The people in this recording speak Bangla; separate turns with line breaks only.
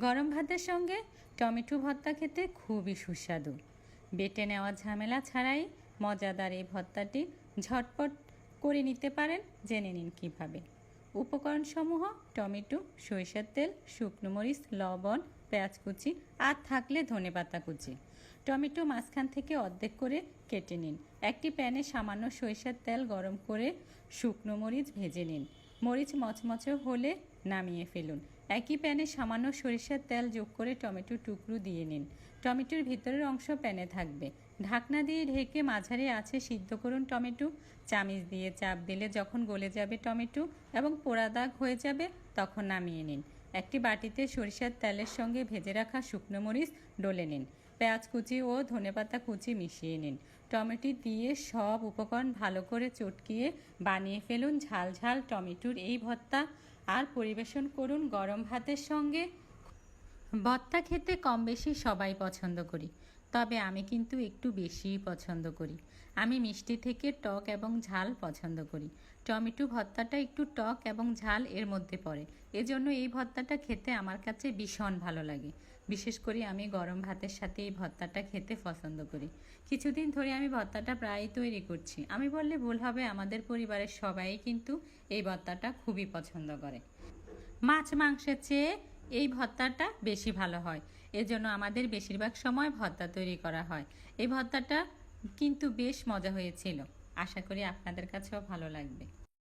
গরম ভাতের সঙ্গে টমেটো ভর্তা খেতে খুবই সুস্বাদু। বেটে নেওয়ার ঝামেলা ছাড়াই মজাদার এই ভর্তাটি ঝটপট করে নিতে পারেন। জেনে নিন কীভাবে। উপকরণসমূহ: টমেটো, সরিষার তেল, শুকনো মরিচ, লবণ, পেঁয়াজ কুচি আর থাকলে ধনেপাতা কুচি। টমেটো মাঝখান থেকে অর্ধেক করে কেটে নিন। একটি প্যানে সামান্য সরিষার তেল গরম করে শুকনো মরিচ ভেজে নিন। মরিচ মচমচে হলে নামিয়ে ফেলুন। একই প্যানে সামান্য সরিষার তেল যোগ করে টমেটোর টুকরো দিয়ে নিন। টমেটোর ভিতরের অংশ প্যানে থাকবে। ঢাকনা দিয়ে ঢেকে মাঝারি আঁচে সিদ্ধ করুন টমেটো। চামিচ দিয়ে চাপ দিলে যখন গলে যাবে টমেটো এবং পোড়া দাগ হয়ে যাবে তখন নামিয়ে নিন। একটি বাটিতে সরিষার তেলের সঙ্গে ভেজে রাখা শুকনো মরিচ ডলে নিন। পেঁয়াজ কুচি ও ধনেপাতা কুচি মিশিয়ে নিন। টমেটো দিয়ে সব উপকরণ ভালো করে চটকিয়ে বানিয়ে ফেলুন ঝাল ঝাল টমেটোর এই ভর্তা আর পরিবেশন করুন গরম ভাতের সঙ্গে। ভর্তা খেতে কম বেশি সবাই পছন্দ করি, তবে আমি কিন্তু একটু বেশিই পছন্দ করি। আমি মিষ্টি থেকে টক এবং ঝাল পছন্দ করি। টমেটো ভর্তাটা একটু টক এবং ঝাল এর মধ্যে পড়ে, এজন্য এই ভর্তাটা খেতে আমার কাছে ভীষণ ভালো লাগে। বিশেষ করে আমি গরম ভাতের সাথে এই ভর্তাটা খেতে পছন্দ করি। কিছুদিন ধরে আমি ভর্তাটা প্রায়ই তৈরি করছি। আমি বললে ভুল হবে, আমাদের পরিবারের সবাই কিন্তু এই ভর্তাটা খুবই পছন্দ করে। মাছ মাংসের চেয়ে এই ভর্তাটা বেশি ভালো হয়, এজন্য আমাদের বেশিরভাগ সময় ভর্তা তৈরি করা হয়। এই ভর্তাটা কিন্তু বেশ মজা হয়েছিল। আশা করি আপনাদের কাছেও ভালো লাগবে।